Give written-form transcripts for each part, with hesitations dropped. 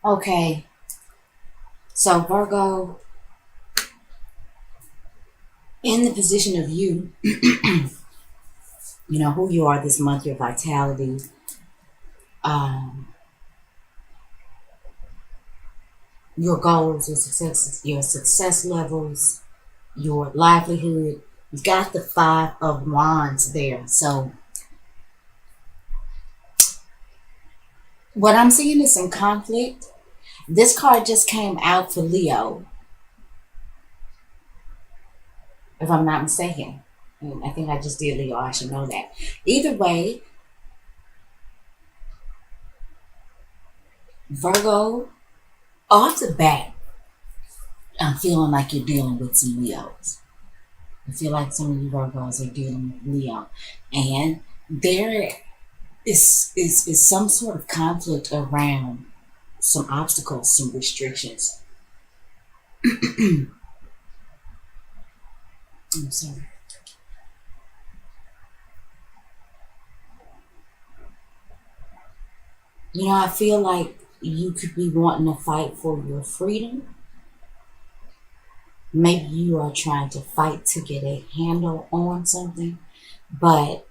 Okay, so Virgo, in the position of you, you know who you are this month, your vitality, um, your goals, your success levels, your livelihood. You've got the Five of Wands there. So what I'm seeing is some conflict. This card just came out for Leo, if I'm not mistaken. I think I just did Leo. I should know that. Either way, Virgo, off the bat, I'm feeling like you're dealing with some Leos. I feel like some of you Virgos are dealing with Leo. And there is some sort of conflict around some obstacles, some restrictions. I'm sorry. You know, I feel like you could be wanting to fight for your freedom. Maybe you are trying to fight to get a handle on something, but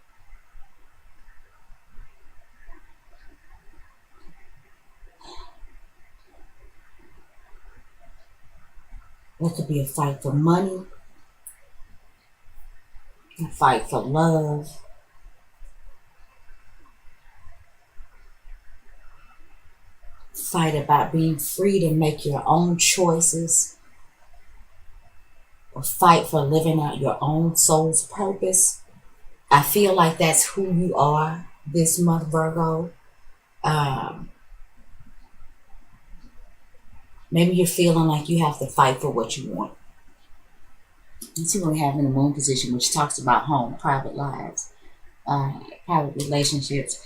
it could be a fight for money, a fight for love, fight about being free to make your own choices, or fight for living out your own soul's purpose. I feel like that's who you are this month, Virgo. Um, Maybe you're feeling like you have to fight for what you want. You see what we have in the moon position, which talks about home, private lives, private relationships.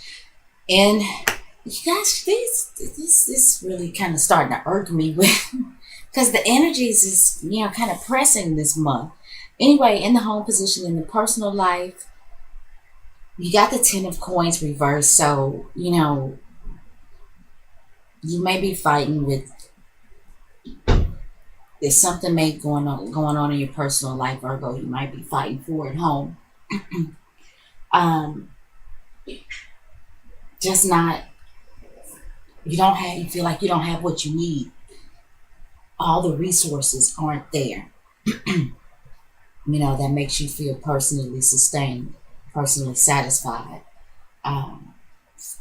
And you guys, this really kind of starting to irk me with because the energies is kind of pressing this month. Anyway, in the home position, in the personal life, you got the Ten of Coins reversed, so you may be fighting with. There's something may going on in your personal life, Virgo. You might be fighting for at home. um, just not. You don't have. You feel like you don't have what you need. All the resources aren't there. That makes you feel personally sustained, personally satisfied. Um,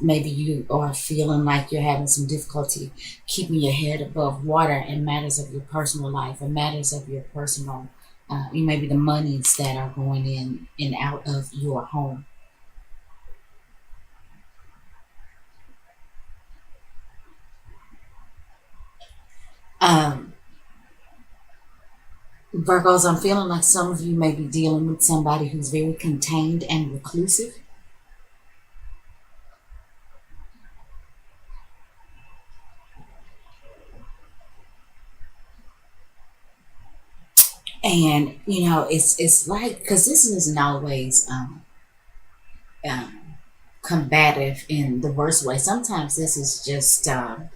Maybe you are feeling like you're having some difficulty keeping your head above water in matters of your personal life or matters of your personal, maybe the monies that are going in and out of your home. Um, Virgos, I'm feeling like some of you may be dealing with somebody who's very contained and reclusive. And it's like because this isn't always um, combative in the worst way. Sometimes this is just a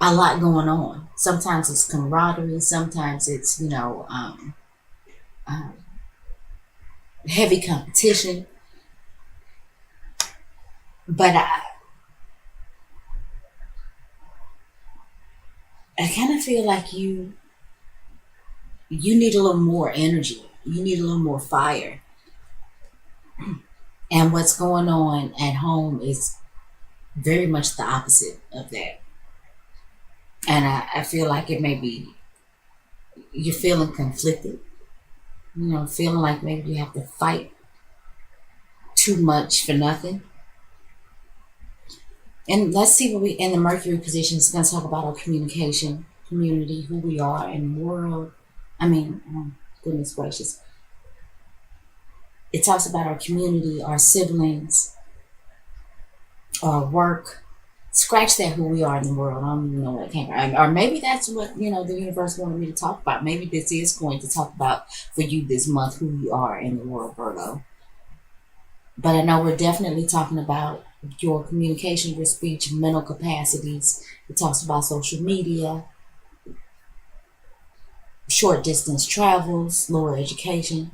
lot going on. Sometimes it's camaraderie. Sometimes it's um, heavy competition. But I kind of feel like you need a little more energy. You need a little more fire. And what's going on at home is very much the opposite of that. And I feel like it may be you're feeling conflicted. Feeling like maybe you have to fight too much for nothing. And let's see what we in the Mercury position is going to talk about our communication, community, who we are in the world. I mean, goodness gracious. It talks about our community, our siblings, our work. Scratch that who we are in the world. I don't even know what it came from. Or maybe that's what, the universe wanted me to talk about. Maybe this is going to talk about for you this month who you are in the world, Virgo. But I know we're definitely talking about your communication, your speech, mental capacities. It talks about social media, short distance travels, lower education.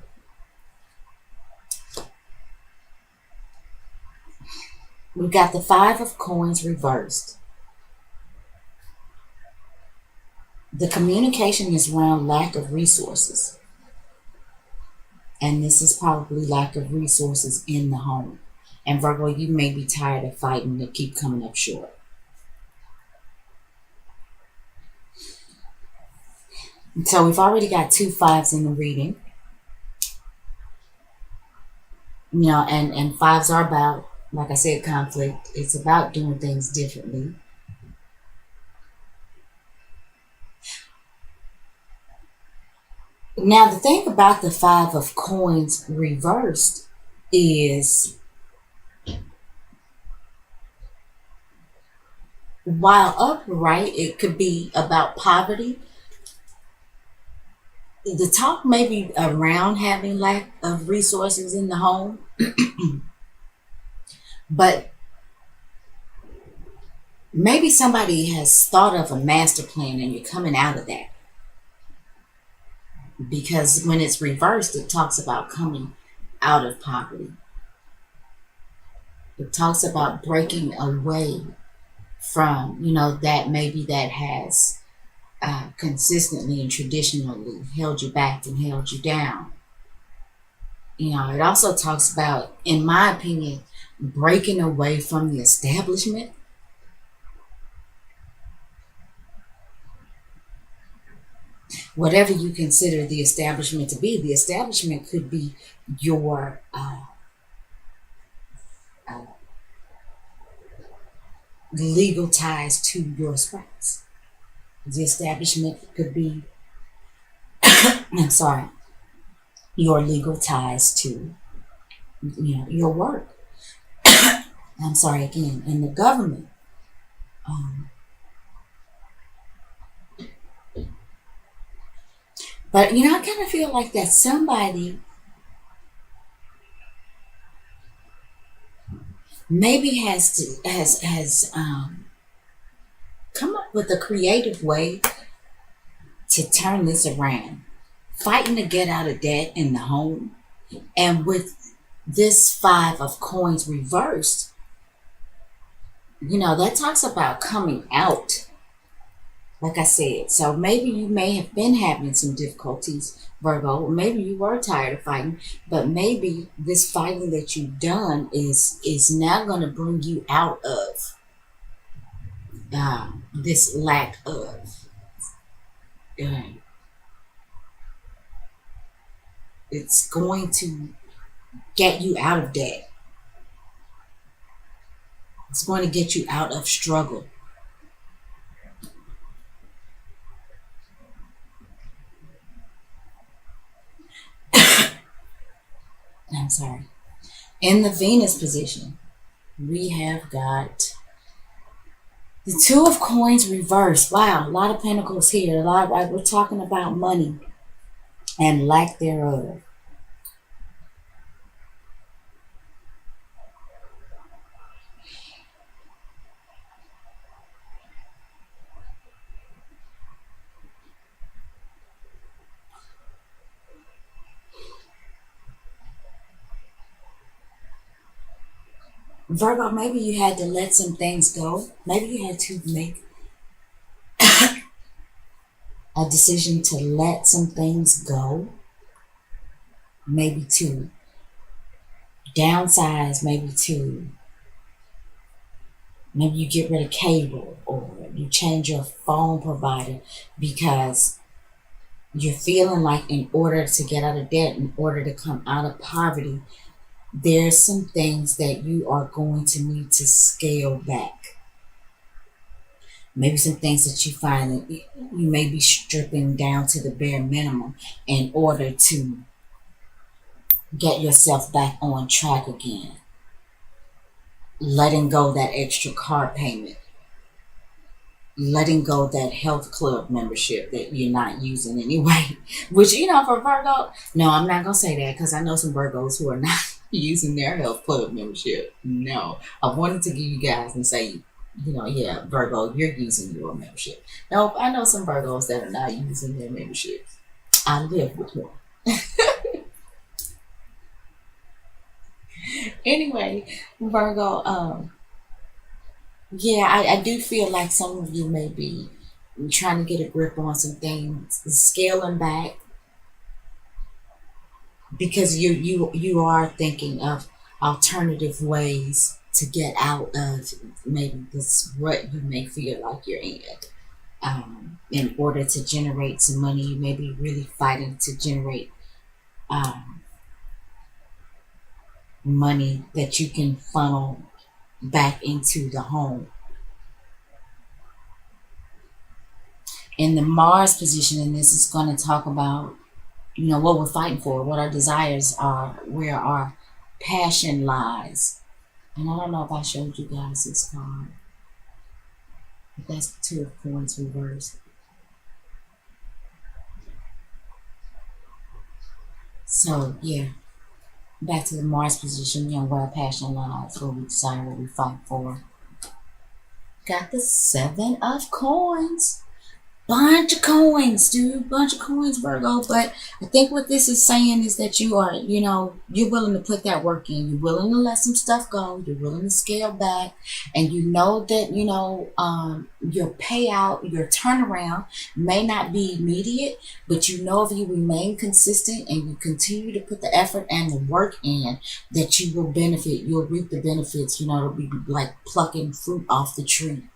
We've got the Five of Coins reversed. The communication is around lack of resources. And this is probably lack of resources in the home. And Virgo, you may be tired of fighting to keep coming up short. So we've already got 2 5s in the reading. And fives are about, like I said, conflict. It's about doing things differently. Now, the thing about the Five of Coins reversed is, while upright, it could be about poverty. The talk may be around having lack of resources in the home, but maybe somebody has thought of a master plan and you're coming out of that. Because when it's reversed, it talks about coming out of poverty. It talks about breaking away from, that maybe that has consistently and traditionally held you back and held you down. It also talks about, in my opinion, breaking away from the establishment. Whatever you consider the establishment to be, the establishment could be your legal ties to your spouse. The establishment could be, I'm sorry, your legal ties to, your work. I'm sorry again, and the government. But I kind of feel like that somebody maybe has come up with a creative way to turn this around, fighting to get out of debt in the home. And with this Five of Coins reversed, that talks about coming out. Like I said, so maybe you may have been having some difficulties, Virgo. Maybe you were tired of fighting, but maybe this fighting that you've done is now going to bring you out of this lack of. It's going to get you out of debt. It's going to get you out of struggle. I'm sorry. In the Venus position, we have got the Two of Coins reversed. Wow, a lot of pentacles here. We're talking about money and lack thereof. Virgo, maybe you had to let some things go. Maybe you had to make a decision to let some things go. Maybe to downsize, maybe you get rid of cable, or you change your phone provider because you're feeling like in order to get out of debt, in order to come out of poverty, there's some things that you are going to need to scale back. Maybe some things that you find that you may be stripping down to the bare minimum in order to get yourself back on track again. Letting go that extra car payment. Letting go that health club membership that you're not using anyway. Which, for Virgo, no, I'm not going to say that because I know some Virgos who are not using their health club membership. No, I wanted to give you guys and say, yeah, Virgo, you're using your membership. Nope, I know some Virgos that are not using their memberships. I live with one. Anyway, Virgo, yeah, I do feel like some of you may be trying to get a grip on some things, scaling back because you are thinking of alternative ways to get out of maybe this rut you may feel like you're in. In order to generate some money, you may be really fighting to generate um, money that you can funnel back into the home. And the Mars position in this is going to talk about, what we're fighting for, what our desires are, where our passion lies. And I don't know if I showed you guys this card, but that's the Two of Coins reversed. So yeah, back to the Mars position, where our passion lies, where we desire, what we fight for. Got the Seven of Coins. Bunch of coins, dude. Bunch of coins, Virgo. But I think what this is saying is that you are, you're willing to put that work in. You're willing to let some stuff go. You're willing to scale back. And you know that, your payout, your turnaround may not be immediate, but if you remain consistent and you continue to put the effort and the work in, that you will benefit. You'll reap the benefits. It'll be like plucking fruit off the tree.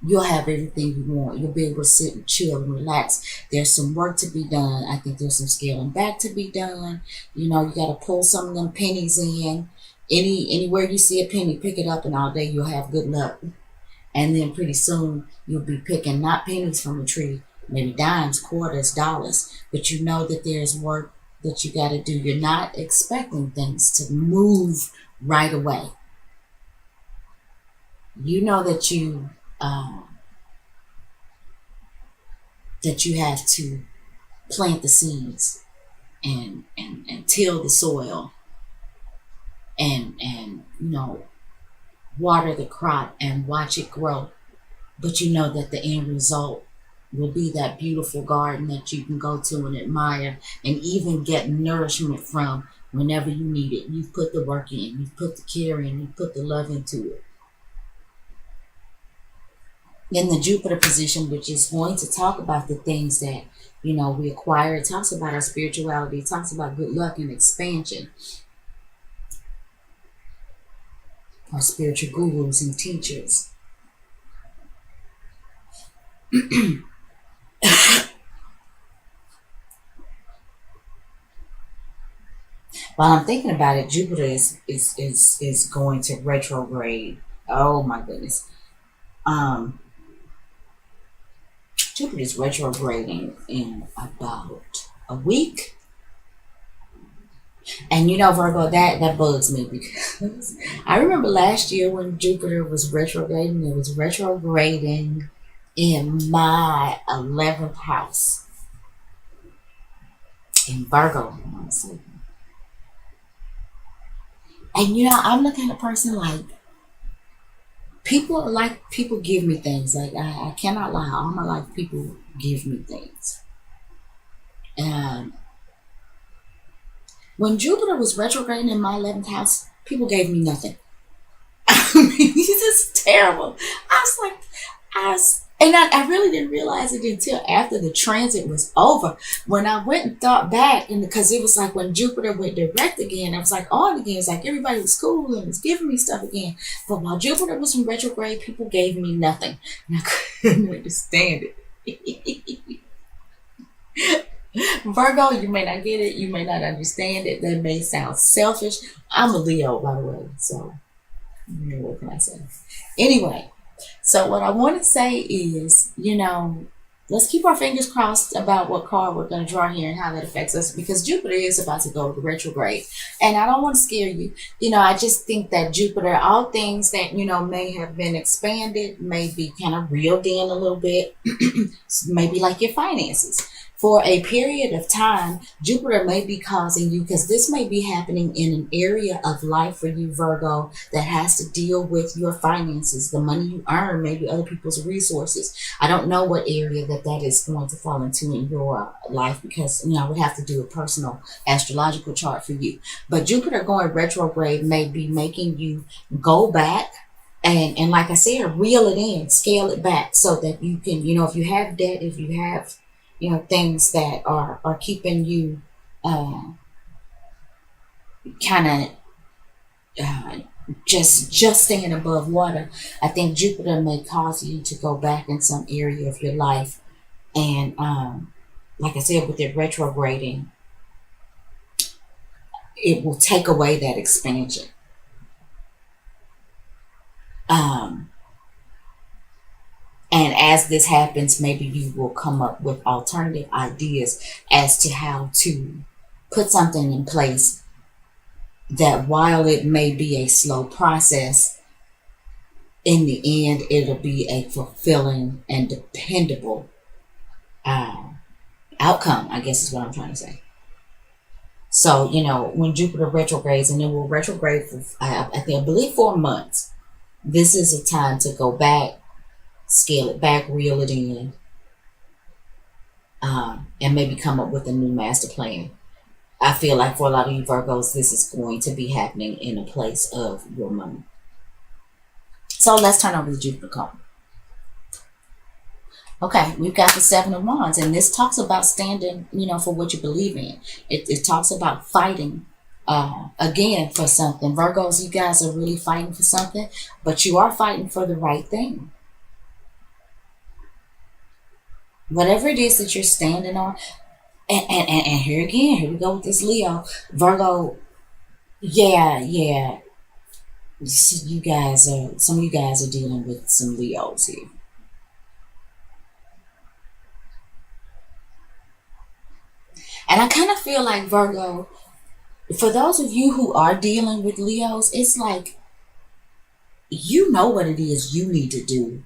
You'll have everything you want. You'll be able to sit and chill and relax. There's some work to be done. I think there's some scaling back to be done. You got to pull some of them pennies in. Anywhere you see a penny, pick it up, and all day you'll have good luck. And then pretty soon you'll be picking not pennies from a tree, maybe dimes, quarters, dollars. But you know that there's work that you got to do. You're not expecting things to move right away. You know that that you have to plant the seeds and till the soil and water the crop and watch it grow. But you know that the end result will be that beautiful garden that you can go to and admire and even get nourishment from whenever you need it. You've put the work in, you've put the care in, you've put the love into it. In the Jupiter position, which is going to talk about the things that we acquire. It talks about our spirituality. It talks about good luck and expansion. Our spiritual gurus and teachers. While I'm thinking about it, Jupiter is going to retrograde. Oh my goodness. Jupiter is retrograding in about a week. And Virgo, that bugs me because I remember last year when Jupiter was retrograding, it was retrograding in my 11th house in Virgo, honestly. And I'm the kind of person like, people give me things. Like I cannot lie. All my life, people give me things. And when Jupiter was retrograding in my 11th house, people gave me nothing. I mean, this is terrible. I really didn't realize it until after the transit was over. When I went and thought back, and because it was like when Jupiter went direct again, I was like on again. It's like everybody was cool and was giving me stuff again. But while Jupiter was in retrograde, people gave me nothing. And I couldn't understand it. Virgo, you may not get it. You may not understand it. That may sound selfish. I'm a Leo, by the way. So, what can I say? Anyway. So what I want to say is, let's keep our fingers crossed about what card we're going to draw here and how that affects us, because Jupiter is about to go to retrograde. And I don't want to scare you. I just think that Jupiter, all things that, may have been expanded, may be kind of reeled in a little bit, maybe like your finances. For a period of time, Jupiter may be causing you, because this may be happening in an area of life for you, Virgo, that has to deal with your finances, the money you earn, maybe other people's resources. I don't know what area that is going to fall into in your life, because I would have to do a personal astrological chart for you. But Jupiter going retrograde may be making you go back and like I said, reel it in, scale it back, so that you can, if you have debt, if you have things that are keeping you kind of just staying above water. I think Jupiter may cause you to go back in some area of your life, and like I said, with it retrograding, it will take away that expansion. um and as this happens, maybe you will come up with alternative ideas as to how to put something in place that, while it may be a slow process, in the end it'll be a fulfilling and dependable uh, outcome, I guess is what I'm trying to say. So, when Jupiter retrogrades, and it will retrograde for, I believe, 4 months, this is a time to go back, scale it back, reel it in, and maybe come up with a new master plan. I feel like for a lot of you Virgos, this is going to be happening in a place of your money. So let's turn over the Jupiter card. Okay, we've got the Seven of Wands, and this talks about standing, for what you believe in. It talks about fighting, again, for something. Virgos, you guys are really fighting for something, but you are fighting for the right thing. Whatever it is that you're standing on, and here we go with this Leo. Virgo, yeah. Some of you guys are dealing with some Leos here. And I kind of feel like, Virgo, for those of you who are dealing with Leos, it's like you know what it is you need to do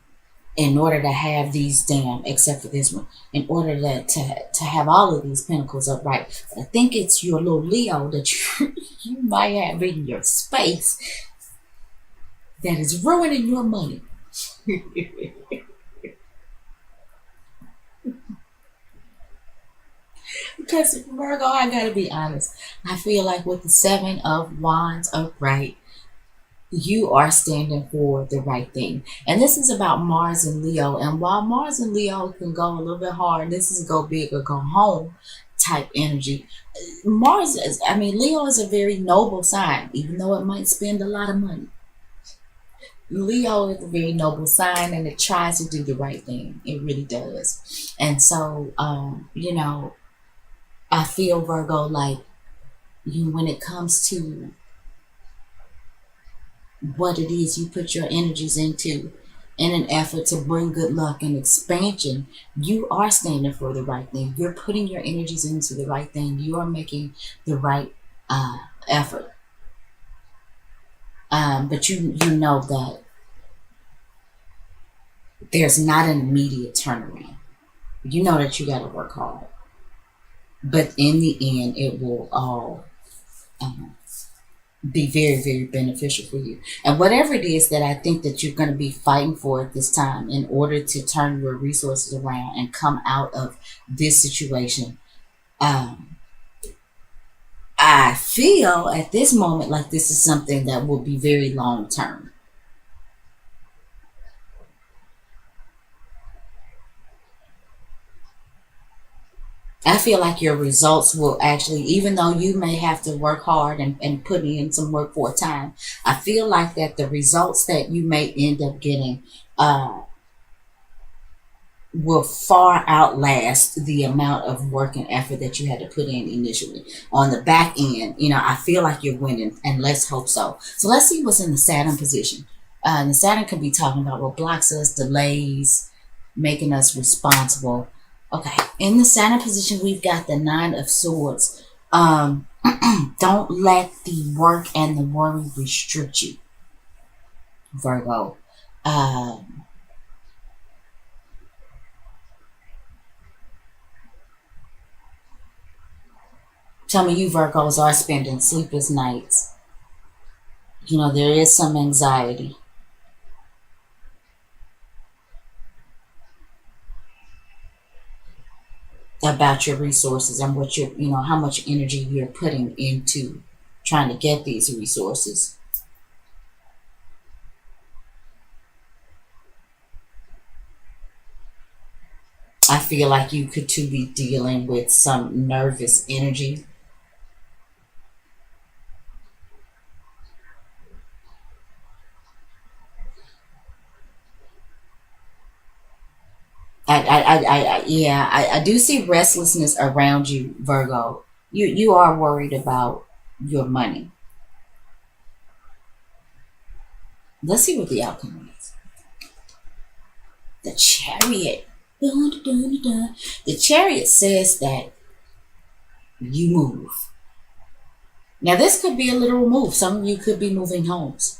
in order to have these except for this one, in order to have all of these pentacles upright. I think it's your little Leo that you might have in your space that is ruining your money. Because, Virgo, I gotta be honest, I feel like with the Seven of Wands upright, you are standing for the right thing. And this is about Mars and Leo. And while Mars and Leo can go a little bit hard, this is go big or go home type energy. Leo is a very noble sign, even though it might spend a lot of money. Leo is a very noble sign, and it tries to do the right thing. It really does. And so, I feel, Virgo, like when it comes to what it is you put your energies into in an effort to bring good luck and expansion, you are standing for the right thing. You're putting your energies into the right thing. You are making the right effort. But you know that there's not an immediate turnaround. You know that you got to work hard. But in the end, it will all be very, very beneficial for you. And whatever it is that I think that you're going to be fighting for at this time in order to turn your resources around and come out of this situation, I feel at this moment like this is something that will be very long term. I feel like your results will actually, even though you may have to work hard and put in some work for a time, I feel like that the results that you may end up getting will far outlast the amount of work and effort that you had to put in initially. On the back end, I feel like you're winning, and let's hope so. So let's see what's in the Saturn position. The Saturn could be talking about what blocks us, delays, making us responsible. Okay, in the Saturn position, we've got the Nine of Swords. Don't let the work and the worry restrict you, Virgo. Some of you Virgos are spending sleepless nights. You know, there is some anxiety about your resources and what you're, you know, how much energy you're putting into trying to get these resources. I feel like you could too be dealing with some nervous energy. Yeah, I do see restlessness around you, Virgo. You are worried about your money. Let's see what the outcome is. The Chariot. Dun, dun, dun, dun. The Chariot says that you move. Now, this could be a literal move. Some of you could be moving homes.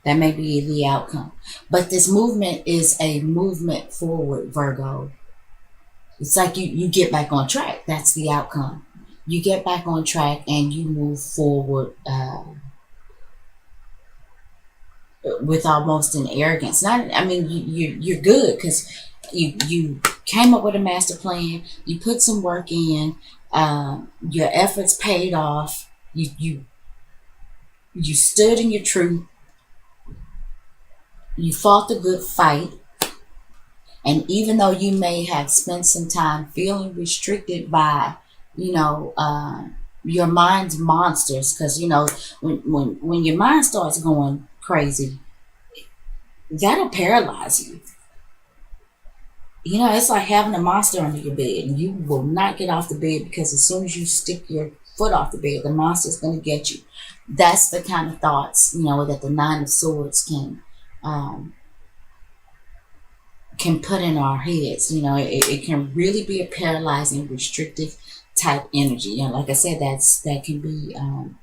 That may be the outcome. But this movement is a movement forward, Virgo. It's like you get back on track. That's the outcome. You get back on track and you move forward with almost an arrogance. Not, I mean, you're good because you came up with a master plan. You put some work in. Your efforts paid off. You stood in your truth. You fought the good fight. And even though you may have spent some time feeling restricted by, you know, your mind's monsters, because you know when your mind starts going crazy, that'll paralyze you. You know, it's like having a monster under your bed, and you will not get off the bed because as soon as you stick your foot off the bed, the monster's going to get you. That's the kind of thoughts, you know, that the Nine of Swords um, can put in our heads. You know, it can really be a paralyzing, restrictive type energy. You know, like I said, that can be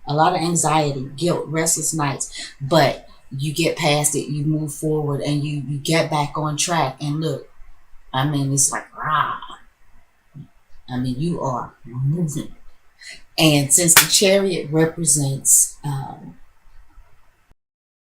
a lot of anxiety, guilt, restless nights. But you get past it, you move forward, and you get back on track. And look, I mean, it's like rah. I mean, you are moving. And since the Chariot represents